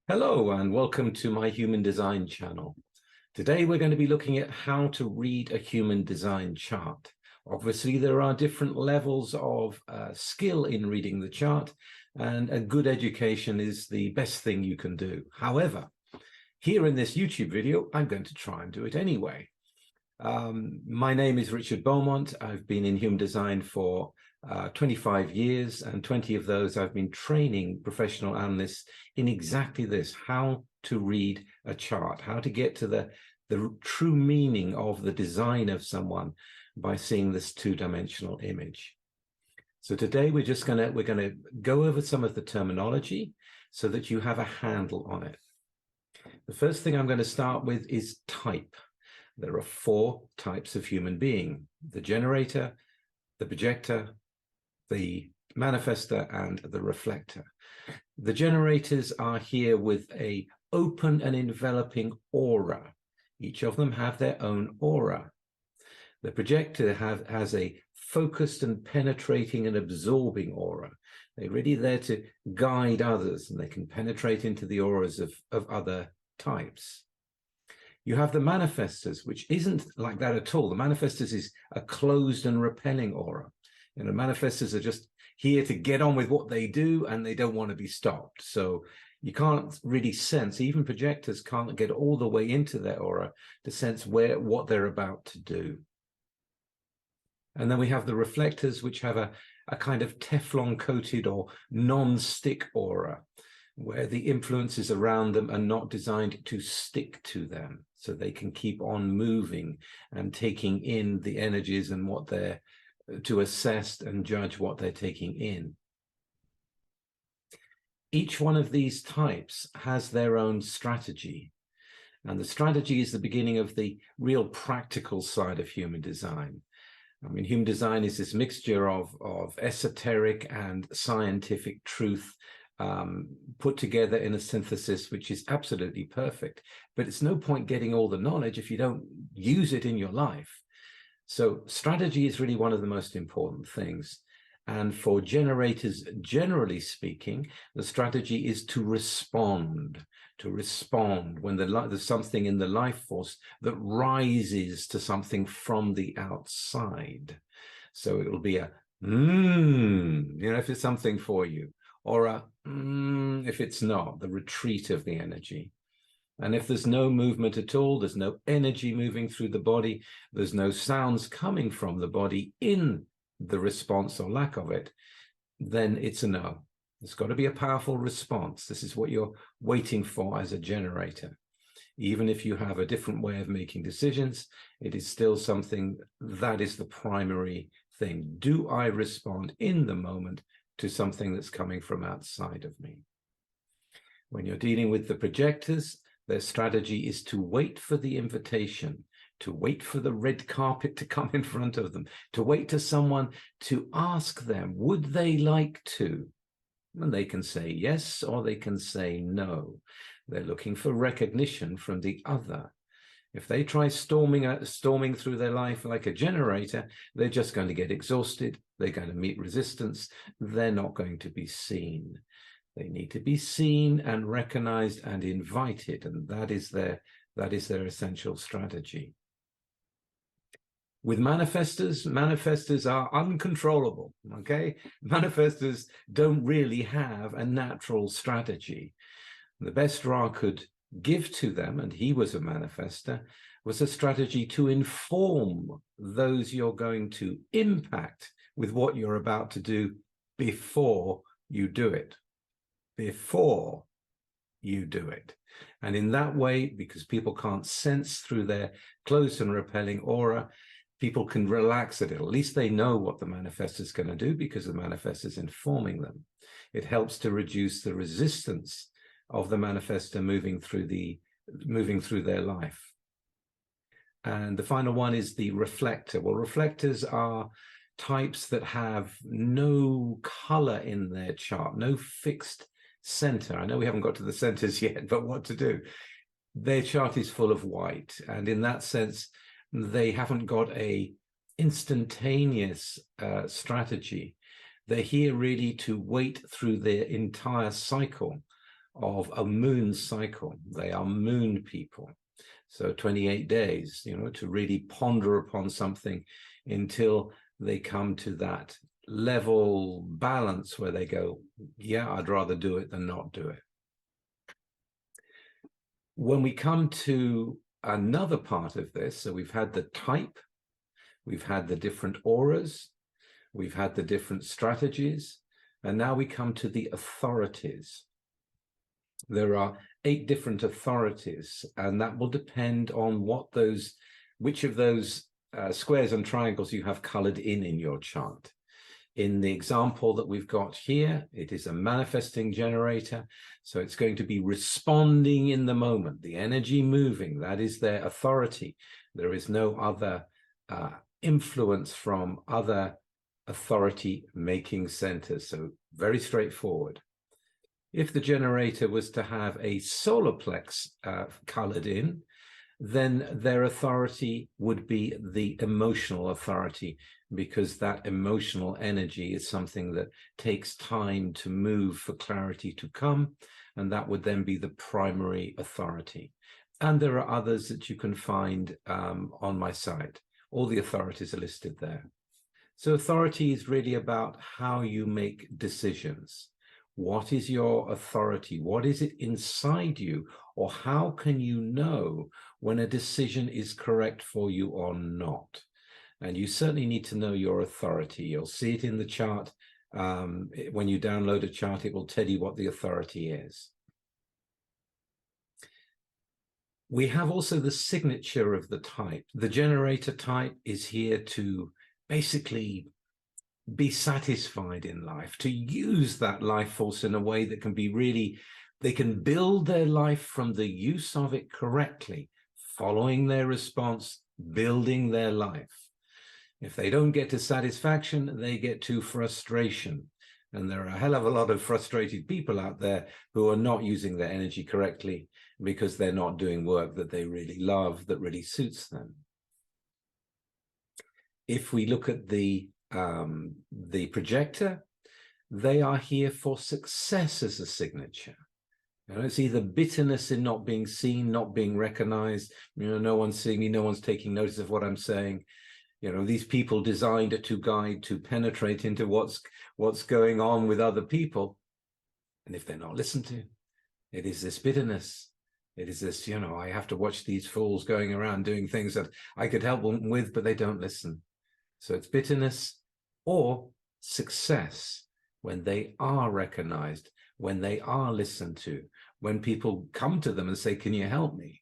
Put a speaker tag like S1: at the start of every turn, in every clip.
S1: Hello and welcome to my human design channel. Today we're going to be looking at how to read a human design chart. Obviously there are different levels of skill in reading the chart, and a good education is the best thing you can do. However, here in this YouTube video I'm going to try and do it anyway. My name is Richard Beaumont. I've been in human design for 25 years, and 20 of those I've been training professional analysts in exactly this: how to read a chart, how to get to the true meaning of the design of someone by seeing this two-dimensional image. So today we're gonna go over some of the terminology so that you have a handle on it. The first thing I'm going to start with is type. There are 4 types of human being: the generator, the projector, the manifestor, and the reflector. The generators are here with an open and enveloping aura. Each of them have their own aura. The projector has a focused and penetrating and absorbing aura. They're really there to guide others, and they can penetrate into the auras of other types. You have the manifestors, which isn't like that at all. The manifestors is a closed and repelling aura. You know, manifestors are just here to get on with what they do, and they don't want to be stopped. So you can't really sense, even projectors can't get all the way into their aura to sense what they're about to do. And then we have the reflectors, which have a kind of Teflon coated or non-stick aura, where the influences around them are not designed to stick to them, so they can keep on moving and taking in the energies and what they're to assess and judge what they're taking in. Each one of these types has their own strategy, and the strategy is the beginning of the real practical side of human design. I mean, human design is this mixture of esoteric and scientific truth put together in a synthesis which is absolutely perfect. But it's no point getting all the knowledge if you don't use it in your life. So strategy is really one of the most important things. And for generators, generally speaking, the strategy is to respond when there's something in the life force that rises to something from the outside. So it will be a if it's something for you, or a if it's not, the retreat of the energy. And if there's no movement at all, there's no energy moving through the body, there's no sounds coming from the body in the response or lack of it, then it's a no. There's got to be a powerful response. This is what you're waiting for as a generator. Even if you have a different way of making decisions, it is still something that is the primary thing. Do I respond in the moment to something that's coming from outside of me? When you're dealing with the projectors, their strategy is to wait for the invitation, to wait for the red carpet to come in front of them, to wait to someone to ask them, would they like to? And they can say yes, or they can say no. They're looking for recognition from the other. If they try storming through their life like a generator, they're just going to get exhausted. They're going to meet resistance. They're not going to be seen. They need to be seen and recognized and invited, and that is their essential strategy. With manifestors are uncontrollable, okay? Manifestors don't really have a natural strategy. The best Ra could give to them, and he was a manifestor, was a strategy to inform those you're going to impact with what you're about to do before you do it. Before you do it. And in that way, because people can't sense through their closed and repelling aura, people can relax a little. At least they know what the manifestor is going to do because the manifestor is informing them. It helps to reduce the resistance of the manifestor moving through their life. And the final one is the reflector. Well, reflectors are types that have no color in their chart, no fixed center. I know we haven't got to the centers yet, but what to do? Their chart is full of white, and in that sense, they haven't got a instantaneous strategy. They're here really to wait through their entire cycle of a moon cycle. They are moon people. So 28 days, to really ponder upon something until they come to that level balance where they go, yeah, I'd rather do it than not do it. When we come to another part of this, so we've had the type, we've had the different auras, we've had the different strategies, and now we come to the authorities. There are 8 different authorities, and that will depend on which of those squares and triangles you have colored in your chart. In the example that we've got here, it is a manifesting generator, so it's going to be responding in the moment, the energy moving, that is their authority. There is no other influence from other authority-making centers, so very straightforward. If the generator was to have a solar plex colored in, then their authority would be the emotional authority, because that emotional energy is something that takes time to move for clarity to come, and that would then be the primary authority. And there are others that you can find on my site. All the authorities are listed there. So authority is really about how you make decisions. What is your authority? What is it inside you? Or how can you know when a decision is correct for you or not? And you certainly need to know your authority. You'll see it in the chart. When you download a chart, it will tell you what the authority is. We have also the signature of the type. The generator type is here to basically be satisfied in life, to use that life force in a way that can be really, they can build their life from the use of it correctly, following their response, building their life. If they don't get to satisfaction, they get to frustration. And there are a hell of a lot of frustrated people out there who are not using their energy correctly because they're not doing work that they really love, that really suits them. If we look at the projector, they are here for success as a signature. It's either bitterness in not being seen, not being recognized. No one's seeing me, no one's taking notice of what I'm saying. These people designed to guide, to penetrate into what's going on with other people. And if they're not listened to, it is this bitterness. It is this, I have to watch these fools going around doing things that I could help them with, but they don't listen. So it's bitterness or success when they are recognized, when they are listened to, when people come to them and say, can you help me?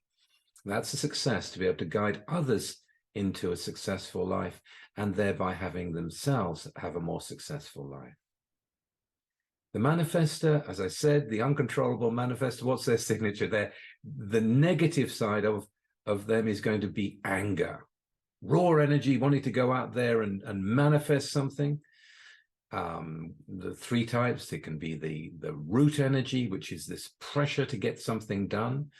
S1: That's a success, to be able to guide others into a successful life and thereby having themselves have a more successful life. The manifester, as I said, the uncontrollable manifester, what's their signature? The negative side of them is going to be anger. Raw energy, wanting to go out there and manifest something. The 3 types, it can be the root energy, which is this pressure to get something done,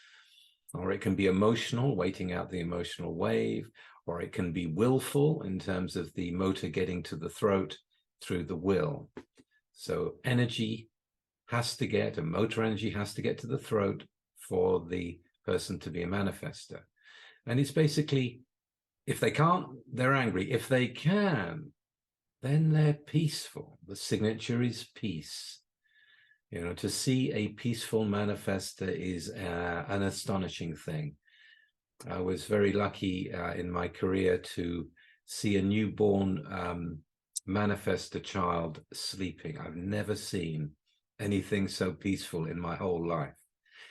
S1: or it can be emotional, waiting out the emotional wave, or it can be willful in terms of the motor getting to the throat through the will. So energy has to get, a motor energy has to get to the throat for the person to be a manifester. And it's basically, if they can't, they're angry. If they can, then they're peaceful. The signature is peace. To see a peaceful manifester is an astonishing thing. I was very lucky in my career to see a newborn manifester child sleeping. I've never seen anything so peaceful in my whole life,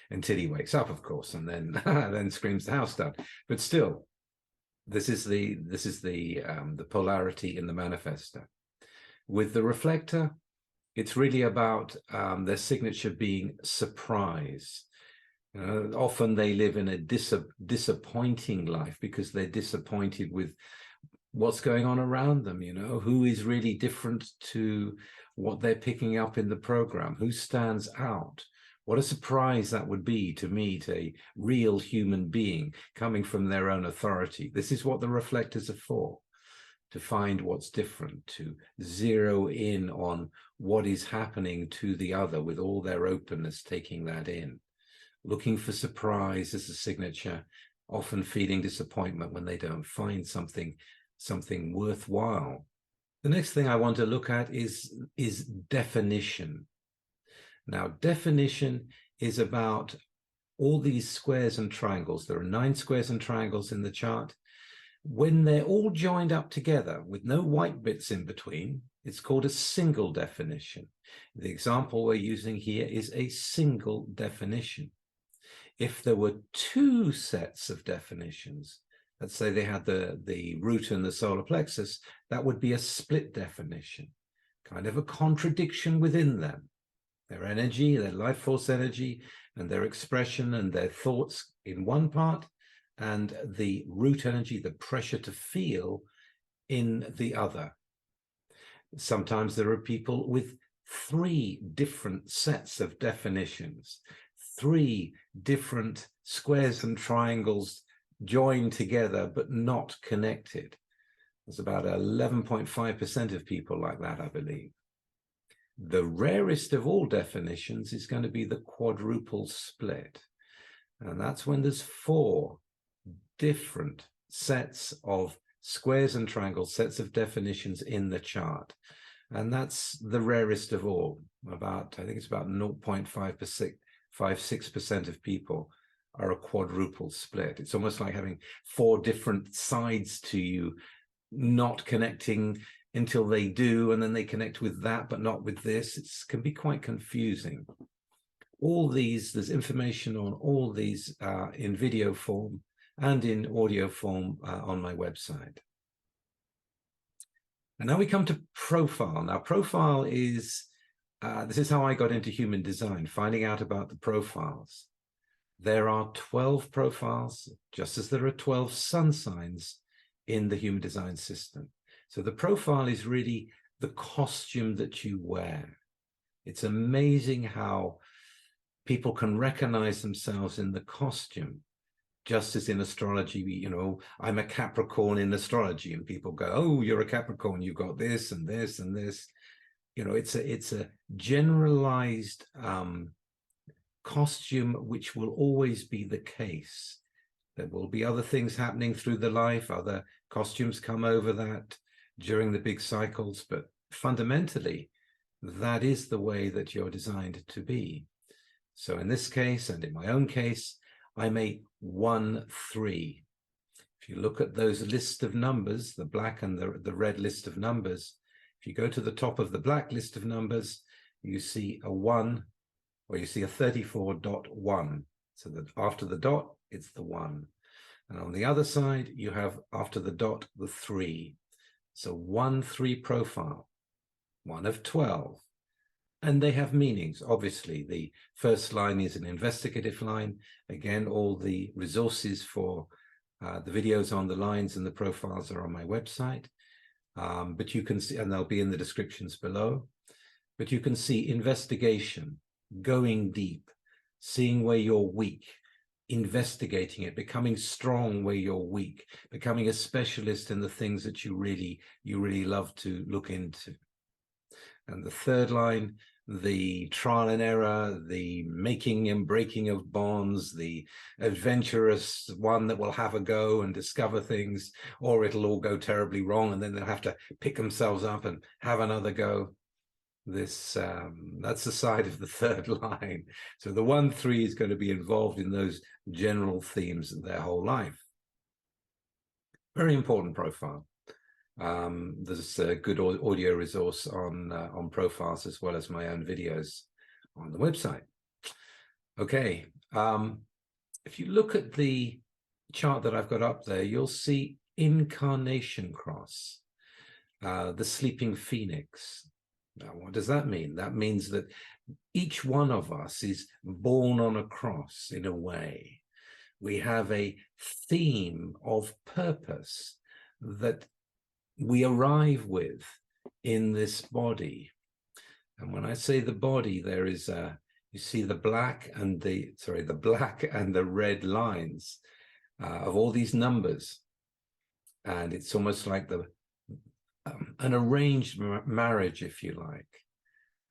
S1: until he wakes up, of course, and then then screams the house down. But still, this is the polarity in the manifester. With the reflector, it's really about their signature being surprise. Often they live in a disappointing life because they're disappointed with what's going on around them. Who is really different to what they're picking up in the program, who stands out. What a surprise that would be to meet a real human being coming from their own authority. This is what the reflectors are for, to find what's different, to zero in on what is happening to the other with all their openness, taking that in, looking for surprise as a signature, often feeling disappointment when they don't find something worthwhile. The next thing I want to look at is definition. Now, definition is about all these squares and triangles. There are 9 squares and triangles in the chart. When they're all joined up together with no white bits in between, it's called a single definition. The example we're using here is a single definition. If there were 2 sets of definitions, let's say they had the root and the solar plexus, that would be a split definition, kind of a contradiction within them. Their energy, their life force energy, and their expression and their thoughts in one part, and the root energy, the pressure to feel, in the other. Sometimes there are people with 3 different sets of definitions, 3 different squares and triangles joined together but not connected. There's about 11.5% of people like that, I believe. The rarest of all definitions is going to be the quadruple split. And that's when there's 4 different sets of squares and triangles, sets of definitions in the chart. And that's the rarest of all. I think it's about 0.56% of people are a quadruple split. It's almost like having 4 different sides to you, not connecting until they do, and then they connect with that, but not with this. It can be quite confusing. All these, there's information on all these in video form and in audio form on my website. And now we come to profile. Now, profile is, this is how I got into human design, finding out about the profiles. There are 12 profiles, just as there are 12 sun signs in the human design system. So the profile is really the costume that you wear. It's amazing how people can recognize themselves in the costume. Just as in astrology, you know, I'm a Capricorn in astrology, and people go, oh, you're a Capricorn, you've got this and this and this. You know, it's a generalized costume, which will always be the case. There will be other things happening through the life, other costumes come over that during the big cycles, but fundamentally, that is the way that you're designed to be. So in this case, and in my own case, I'm a 1-3. If you look at those list of numbers, the black and the red list of numbers, if you go to the top of the black list of numbers, you see a 1, or you see a 34.1. So that after the dot, it's the 1. And on the other side, you have after the dot, the 3. So 1-3 profile, 1 of 12. And they have meanings. Obviously, the first line is an investigative line. Again, all the resources for the videos on the lines and the profiles are on my website. But you can see, and they'll be in the descriptions below. But you can see investigation, going deep, seeing where you're weak, investigating it, becoming strong where you're weak, becoming a specialist in the things that you really love to look into. And the third line, the trial and error, the making and breaking of bonds, the adventurous one that will have a go and discover things, or it'll all go terribly wrong and then they'll have to pick themselves up and have another go. This that's the side of the third line. So the 1-3 is going to be involved in those general themes their whole life. Very important profile. There's a good audio resource on profiles, as well as my own videos on the website. Okay, if you look at the chart that I've got up there, you'll see Incarnation Cross, the sleeping phoenix. Now, what does that mean? That means that each one of us is born on a cross in a way. We have a theme of purpose that we arrive with in this body. And when I say the body, there is you see the black and the red lines of all these numbers. And it's almost like an arranged marriage, if you like,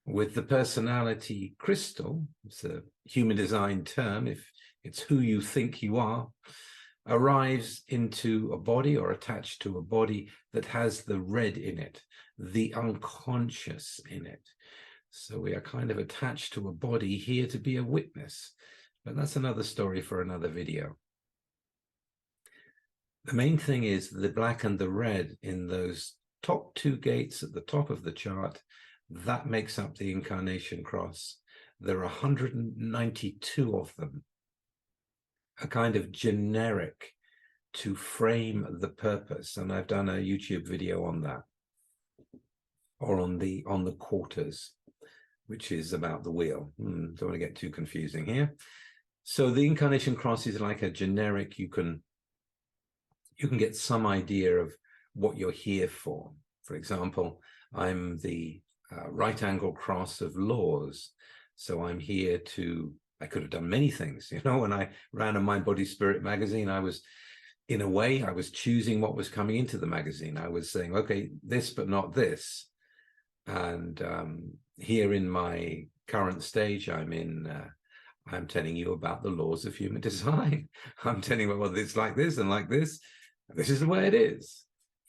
S1: with the personality crystal. It's a human design term, if it's who you think you are, arrives into a body or attached to a body that has the red in it, the unconscious in it. So we are kind of attached to a body here to be a witness, but that's another story for another video. The main thing is the black and the red in those top two gates at the top of the chart. That makes up the Incarnation Cross. There are 192 of them, a kind of generic to frame the purpose. And I've done a YouTube video on that, or on the quarters, which is about the wheel. Don't want to get too confusing here. So the Incarnation Cross is like a generic, you can get some idea of what you're here for. For example, I'm the right angle cross of laws. So I'm here to, I could have done many things. You know, when I ran a Mind, Body, Spirit magazine, I was, in a way, I was choosing what was coming into the magazine. I was saying, okay, this, but not this. And here in my current stage, I'm telling you about the laws of human design. I'm telling you, well, it's like this and like this. This is the way it is,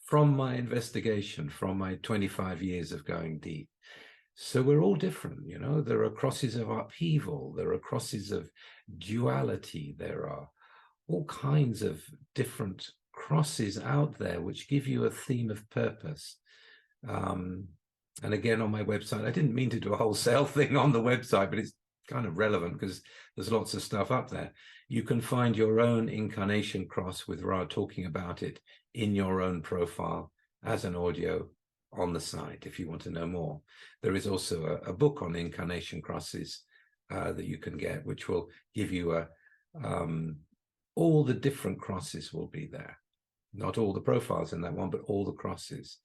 S1: from my investigation, from my 25 years of going deep. So we're all different, you know. There are crosses of upheaval, there are crosses of duality, there are all kinds of different crosses out there which give you a theme of purpose. And again, on my website, I didn't mean to do a wholesale thing on the website, but it's kind of relevant because there's lots of stuff up there. You can find your own Incarnation Cross with Ra talking about it in your own profile as an audio on the site if you want to know more. There is also a book on Incarnation Crosses that you can get, which will give you all the different crosses will be there. Not all the profiles in that one, but all the crosses.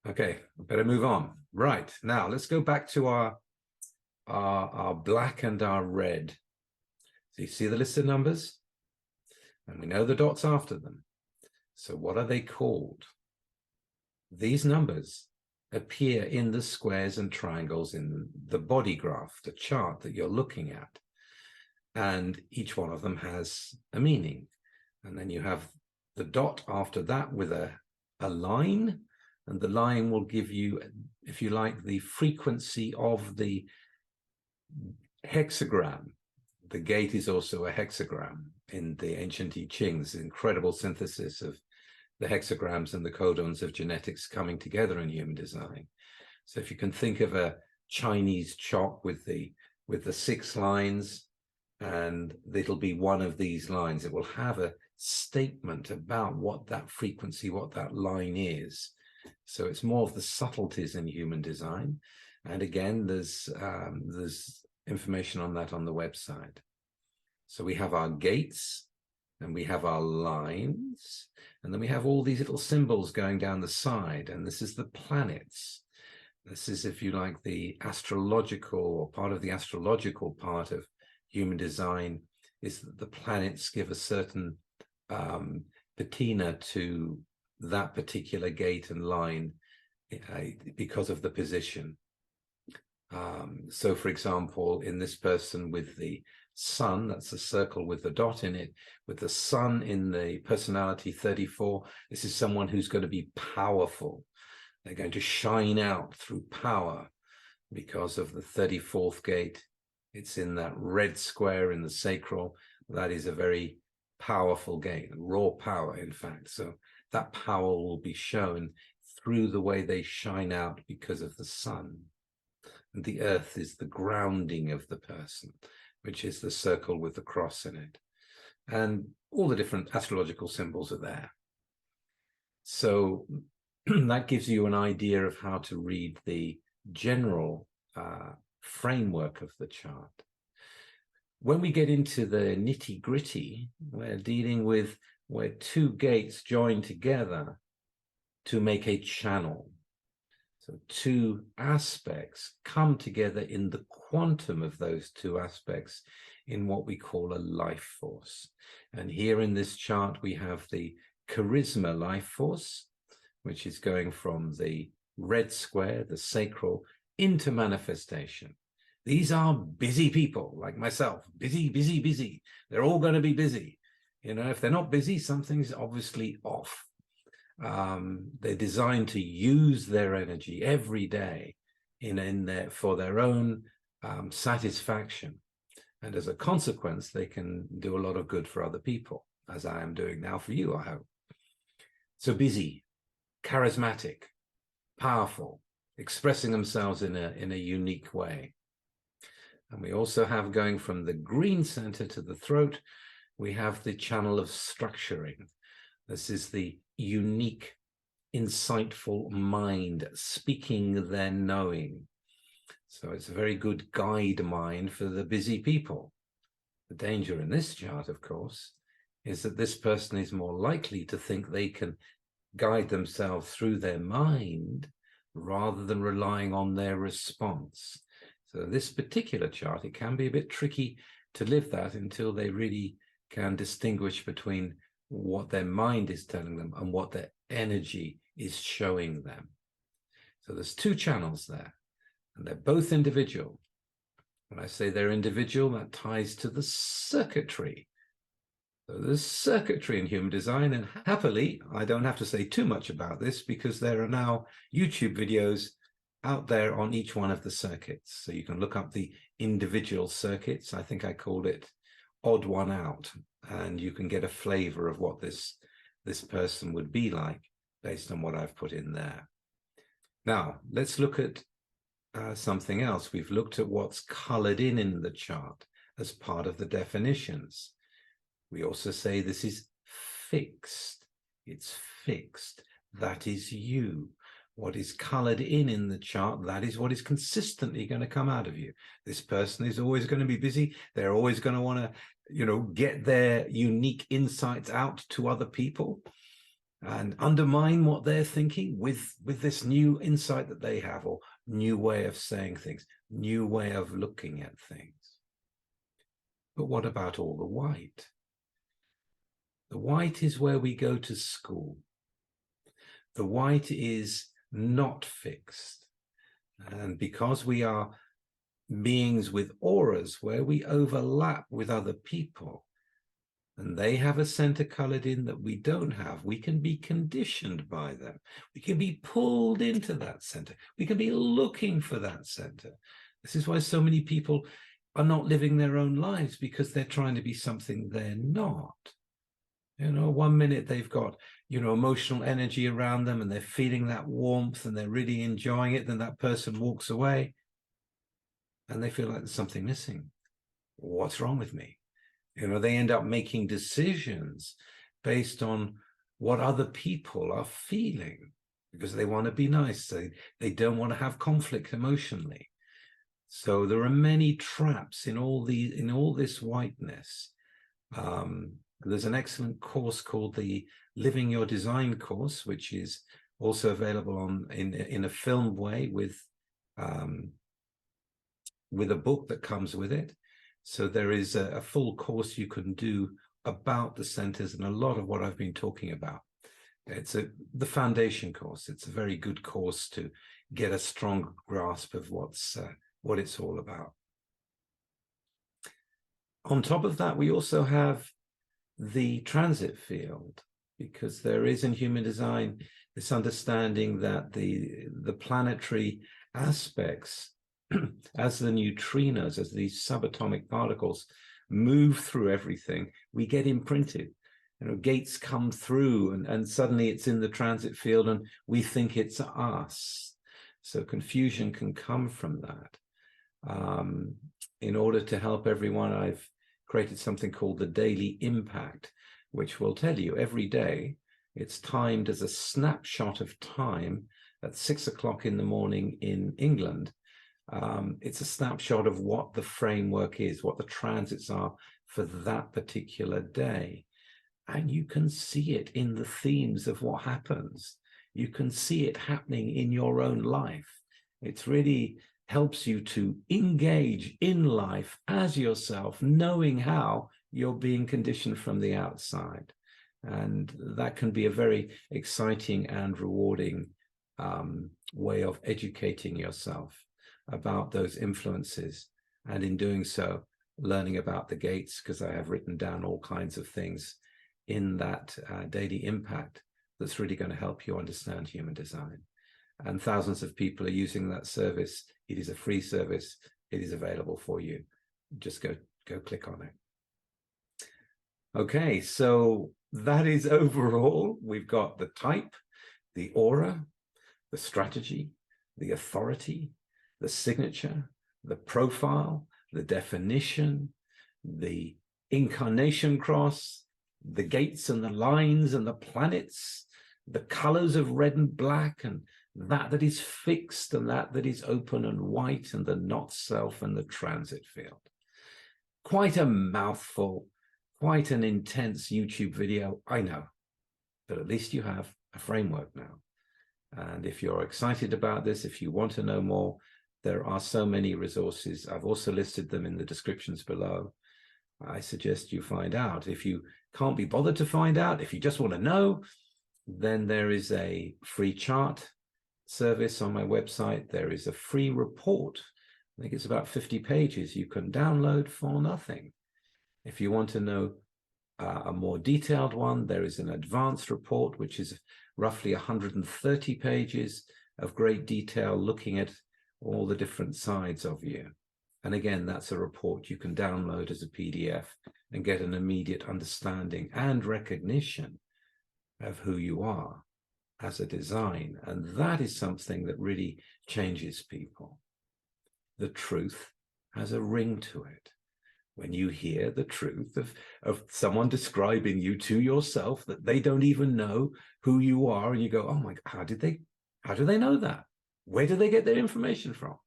S1: Okay, better move on. Right, now let's go back to our black and our red. So you see the list of numbers? And we know the dots after them. So what are they called? These numbers appear in the squares and triangles in the body graph, the chart that you're looking at. And each one of them has a meaning. And then you have the dot after that with a line, and the line will give you, if you like, the frequency of the hexagram. The gate is also a hexagram in the ancient I Ching. This incredible synthesis of the hexagrams and the codons of genetics coming together in human design. So if you can think of a Chinese chalk with the 6 lines, and it'll be one of these lines, it will have a statement about what that frequency, what that line is. So it's more of the subtleties in human design. And again, there's information on that on the website. So we have our gates and we have our lines, and then we have all these little symbols going down the side, and this is the planets. This is, if you like, the astrological, or part of the astrological part of human design, is that the planets give a certain patina to that particular gate and line because of the position. So for example, in this person with the sun, that's a circle with the dot in it, with the sun in the personality 34, this is someone who's going to be powerful. They're going to shine out through power because of the 34th gate. It's in that red square in the sacral. That is a very powerful gate, raw power, in fact. So that power will be shown through the way they shine out because of the sun. And the earth is the grounding of the person, which is the circle with the cross in it. And all the different astrological symbols are there. So that gives you an idea of how to read the general framework of the chart. When we get into the nitty-gritty, we're dealing with where two gates join together to make a channel. So two aspects come together in the quantum of those two aspects in what we call a life force. And here in this chart, we have the charisma life force, which is going from the red square, the sacral, into manifestation. These are busy people like myself, busy, busy, busy. They're all going to be busy. You know, if they're not busy, something's obviously off. They're designed to use their energy every day for their own satisfaction. And as a consequence, they can do a lot of good for other people, as I am doing now for you, I hope. So busy, charismatic, powerful, expressing themselves in a unique way. And we also have, going from the green center to the throat, we have the channel of structuring. This is the unique, insightful mind speaking their knowing. So it's a very good guide mind for the busy people. The danger in this chart, of course, is that this person is more likely to think they can guide themselves through their mind rather than relying on their response. So this particular chart, it can be a bit tricky to live that until they really can distinguish between what their mind is telling them and what their energy is showing them. So there's two channels there, and they're both individual. When I say they're individual, that ties to the circuitry. So there's circuitry in human design, and happily, I don't have to say too much about this because there are now YouTube videos out there on each one of the circuits. So you can look up the individual circuits. I think I called it Odd One Out, and you can get a flavor of what this person would be like based on what I've put in there. Now, let's look at something else. We've looked at what's colored in the chart as part of the definitions. We also say this is fixed. It's fixed. That is you. What is colored in the chart, that is what is consistently going to come out of you. This person is always going to be busy. They're always going to want to, you know, get their unique insights out to other people and undermine what they're thinking with this new insight that they have, or new way of saying things, new way of looking at things. But what about all the white? The white is where we go to school. The white is not fixed. And because we are beings with auras where we overlap with other people, and they have a center colored in that we don't have, we can be conditioned by them. We can be pulled into that center. We can be looking for that center. This is why so many people are not living their own lives, because they're trying to be something they're not. You know, one minute they've got, you know, emotional energy around them and they're feeling that warmth and they're really enjoying it. Then that person walks away and they feel like there's something missing. What's wrong with me? You know, they end up making decisions based on what other people are feeling because they want to be nice. They don't want to have conflict emotionally. So there are many traps in all this whiteness. There's an excellent course called the Living Your Design course, which is also available in a filmed way with a book that comes with it. So there is a full course you can do about the centers and a lot of what I've been talking about. It's the foundation course. It's a very good course to get a strong grasp of what it's all about. On top of that, we also have the transit field, because there is in human design this understanding that the planetary aspects, as the neutrinos, as these subatomic particles move through everything, we get imprinted. You know, gates come through and suddenly it's in the transit field and we think it's us. So confusion can come from that. In order to help everyone, I've created something called the Daily Impact, which will tell you every day. It's timed as a snapshot of time at 6 o'clock in the morning in England. It's a snapshot of what the framework is, what the transits are for that particular day. And you can see it in the themes of what happens. You can see it happening in your own life. It's really helps you to engage in life as yourself, knowing how you're being conditioned from the outside. And that can be a very exciting and rewarding way of educating yourself about those influences. And in doing so, learning about the gates, because I have written down all kinds of things in that daily impact that's really going to help you understand human design. And thousands of people are using that service. It is a free service. It is available for you. Just go click on it. Okay, so that is overall. We've got the type, the aura, the strategy, the authority, the signature, the profile, the definition, the Incarnation Cross, the gates and the lines and the planets, the colors of red and black, and that is fixed and that is open and white, and the NotSelf and the transit field. Quite a mouthful, quite an intense YouTube video, I know, but at least you have a framework now. And if you're excited about this, if you want to know more, there are so many resources. I've also listed them in the descriptions below. I suggest you find out. If you can't be bothered to find out, if you just want to know, then there is a free chart service on my website. There is a free report. I think it's about 50 pages you can download for nothing. If you want to know a more detailed one, there is an advanced report, which is roughly 130 pages of great detail looking at all the different sides of you. And again, that's a report you can download as a PDF and get an immediate understanding and recognition of who you are as a design. And that is something that really changes people. The truth has a ring to it. When you hear the truth of someone describing you to yourself that they don't even know who you are, and you go, oh my God, how do they know that? Where do they get their information from?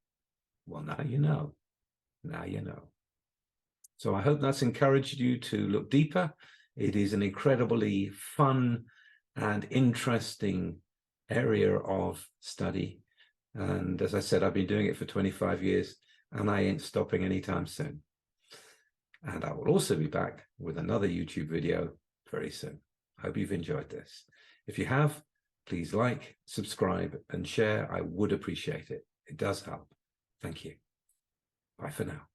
S1: Well, now you know. Now you know. So I hope that's encouraged you to look deeper. It is an incredibly fun and interesting area of study. And as I said, I've been doing it for 25 years, and I ain't stopping anytime soon. And I will also be back with another YouTube video very soon. I hope you've enjoyed this. If you have, please like, subscribe, and share. I would appreciate it. It does help. Thank you. Bye for now.